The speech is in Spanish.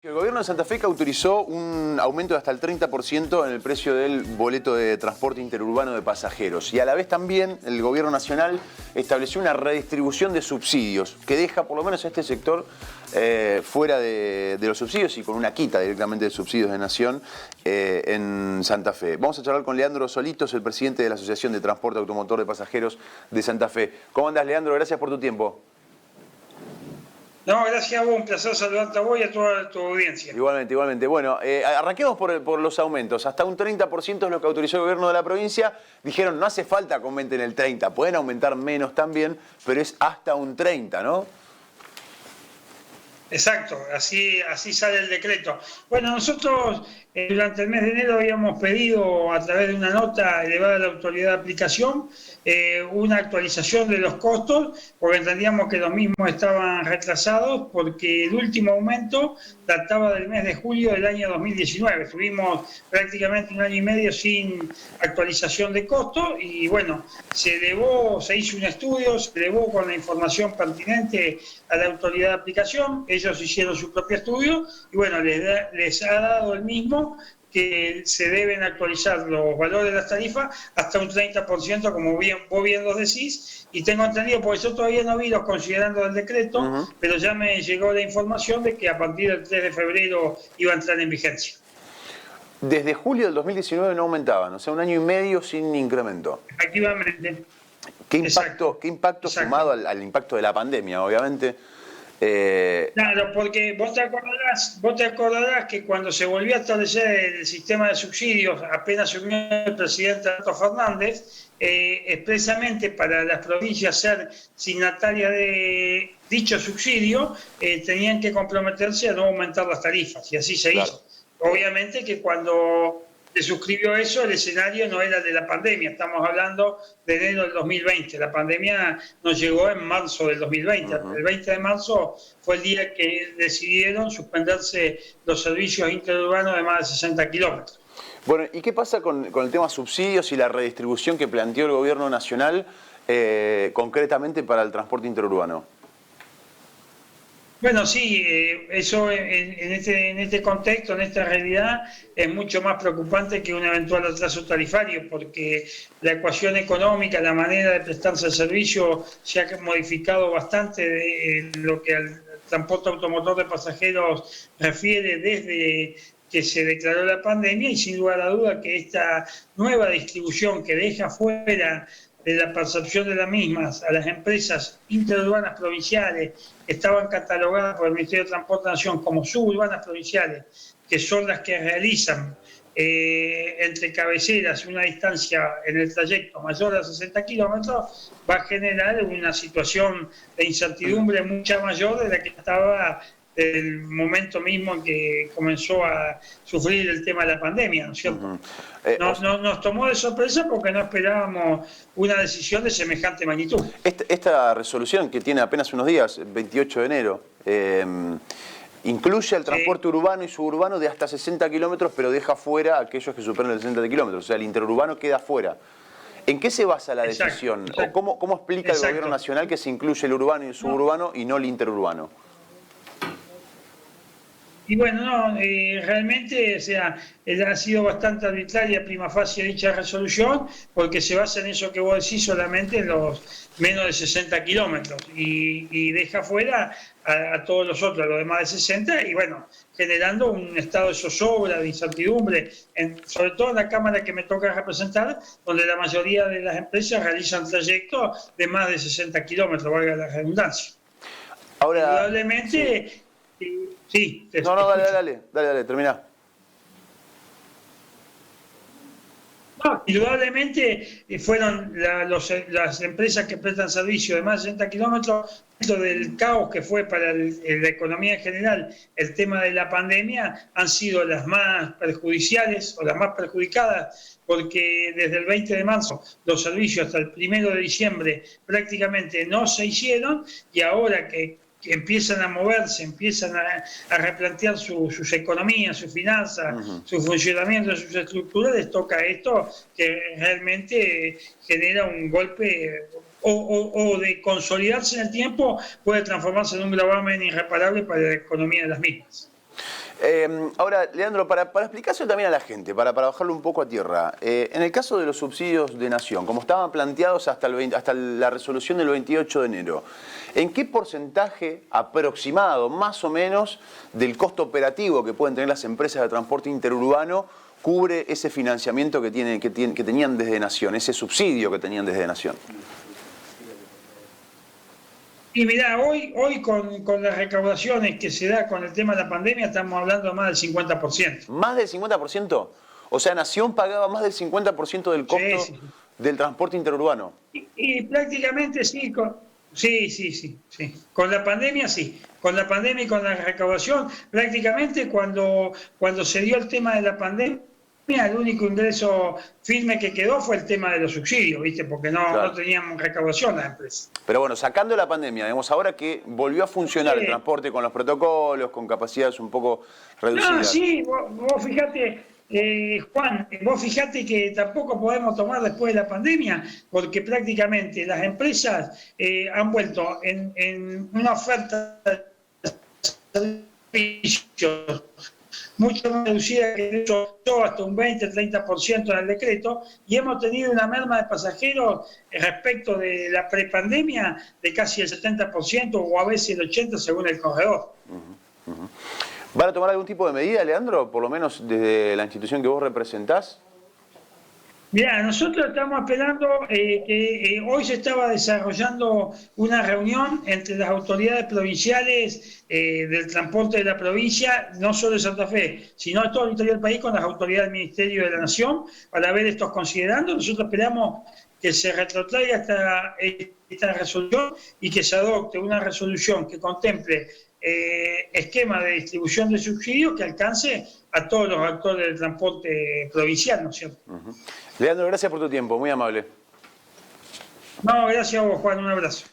El gobierno de Santa Fe autorizó un aumento de hasta el 30% en el precio del boleto de transporte interurbano de pasajeros. Y a la vez también el gobierno nacional estableció una redistribución de subsidios que deja por lo menos a este sector fuera de los subsidios y con una quita directamente de subsidios de Nación en Santa Fe. Vamos a charlar con Leandro Solitos, el presidente de la Asociación de Transporte Automotor de Pasajeros de Santa Fe. ¿Cómo andás, Leandro? Gracias por tu tiempo. No, gracias a vos, un placer saludarte a vos y a toda tu audiencia. Igualmente, igualmente. Bueno, arranquemos por los aumentos. Hasta un 30% es lo que autorizó el gobierno de la provincia. Dijeron, no hace falta que aumenten el 30%, pueden aumentar menos también, pero es hasta un 30%, ¿no? Exacto, así sale el decreto. Bueno, nosotros durante el mes de enero habíamos pedido a través de una nota elevada a la autoridad de aplicación una actualización de los costos, porque entendíamos que los mismos estaban retrasados, porque el último aumento databa del mes de julio del año 2019. Estuvimos prácticamente un año y medio sin actualización de costos y bueno, se hizo un estudio, se elevó con la información pertinente a la autoridad de aplicación. Ellos hicieron su propio estudio y bueno, les ha dado el mismo que se deben actualizar los valores de las tarifas hasta un 30%, como vos bien los decís, y tengo entendido, porque yo todavía no vi los considerando del decreto, pero ya me llegó la información de que a partir del 3 de febrero iba a entrar en vigencia. Desde julio del 2019 no aumentaban, o sea, un año y medio sin incremento. Efectivamente. ¿Qué impacto sumado al impacto de la pandemia, obviamente? Claro, porque vos te acordarás que cuando se volvió a establecer el sistema de subsidios, apenas asumió el presidente Alberto Fernández, expresamente para las provincias ser signatarias de dicho subsidio, tenían que comprometerse a no aumentar las tarifas, y así se hizo. Obviamente que cuando se suscribió eso, el escenario no era de la pandemia, estamos hablando de enero del 2020, la pandemia nos llegó en marzo del 2020, el 20 de marzo fue el día que decidieron suspenderse los servicios interurbanos de más de 60 kilómetros. Bueno, ¿y qué pasa con el tema subsidios y la redistribución que planteó el gobierno nacional concretamente para el transporte interurbano? Bueno, sí, eso en este contexto, en esta realidad, es mucho más preocupante que un eventual atraso tarifario, porque la ecuación económica, la manera de prestarse el servicio se ha modificado bastante de lo que al transporte automotor de pasajeros refiere desde que se declaró la pandemia, y sin lugar a duda que esta nueva distribución que deja fuera de la percepción de las mismas a las empresas interurbanas provinciales que estaban catalogadas por el Ministerio de Transporte de Nación como suburbanas provinciales, que son las que realizan entre cabeceras una distancia en el trayecto mayor a 60 kilómetros, va a generar una situación de incertidumbre mucha mayor de la que estaba el momento mismo en que comenzó a sufrir el tema de la pandemia, ¿no es cierto? Nos tomó de sorpresa porque no esperábamos una decisión de semejante magnitud. Esta resolución, que tiene apenas unos días, 28 de enero, incluye el transporte urbano y suburbano de hasta 60 kilómetros, pero deja fuera a aquellos que superen los 60 kilómetros, o sea, el interurbano queda fuera. ¿En qué se basa la decisión? ¿O cómo explica el gobierno nacional que se incluye el urbano y el suburbano y no el interurbano? Y bueno, realmente, o sea, ha sido bastante arbitraria prima facie dicha resolución, porque se basa en eso que vos decís, solamente en los menos de 60 kilómetros, y deja fuera a todos los otros, a los demás de 60, y bueno, generando un estado de zozobra, de incertidumbre, sobre todo en la Cámara que me toca representar, donde la mayoría de las empresas realizan trayectos de más de 60 kilómetros, valga la redundancia. Ahora, indudablemente... Sí, dale, termina. No, indudablemente fueron las empresas que prestan servicio de más de 60 kilómetros, dentro del caos que fue para la economía en general el tema de la pandemia, han sido las más perjudiciales o las más perjudicadas, porque desde el 20 de marzo los servicios hasta el 1 de diciembre prácticamente no se hicieron, y ahora que empiezan a moverse, empiezan a replantear sus economías, sus finanzas, su funcionamiento, sus estructuras, les toca esto que realmente genera un golpe o de consolidarse en el tiempo, puede transformarse en un gravamen irreparable para la economía de las mismas. Ahora, Leandro, para explicárselo también a la gente, para bajarlo un poco a tierra, en el caso de los subsidios de Nación, como estaban planteados hasta la resolución del 28 de enero, ¿en qué porcentaje aproximado, más o menos, del costo operativo que pueden tener las empresas de transporte interurbano cubre ese financiamiento que tenían desde Nación, ese subsidio que tenían desde Nación? Y mirá, hoy con las recaudaciones que se da con el tema de la pandemia, estamos hablando de más del 50%. ¿Más del 50%? O sea, Nación pagaba más del 50% del costo Sí. del transporte interurbano. Y prácticamente sí, sí. Con la pandemia sí. Con la pandemia y con la recaudación, prácticamente cuando se dio el tema de la pandemia, el único ingreso firme que quedó fue el tema de los subsidios, ¿viste? Porque no teníamos recaudación las empresas. Pero bueno, sacando la pandemia, digamos, ahora que volvió a funcionar el transporte con los protocolos, con capacidades un poco reducidas. No, sí, vos fijate, Juan, vos fijate que tampoco podemos tomar después de la pandemia, porque prácticamente las empresas han vuelto en una oferta de servicios mucho más reducida que eso, hasta un 20-30% en el decreto, y hemos tenido una merma de pasajeros respecto de la prepandemia de casi el 70% o a veces el 80% según el corredor. ¿Van a tomar algún tipo de medida, Leandro, por lo menos desde la institución que vos representás? Mirá, nosotros estamos esperando que hoy se estaba desarrollando una reunión entre las autoridades provinciales del transporte de la provincia, no solo de Santa Fe, sino de todo el interior del país, con las autoridades del Ministerio de la Nación, para ver estos considerando. Nosotros esperamos que se retrotraiga esta resolución y que se adopte una resolución que contemple esquema de distribución de subsidios que alcance a todos los actores del transporte provincial, ¿no es cierto? Leandro, gracias por tu tiempo, muy amable. No, gracias a vos, Juan, un abrazo.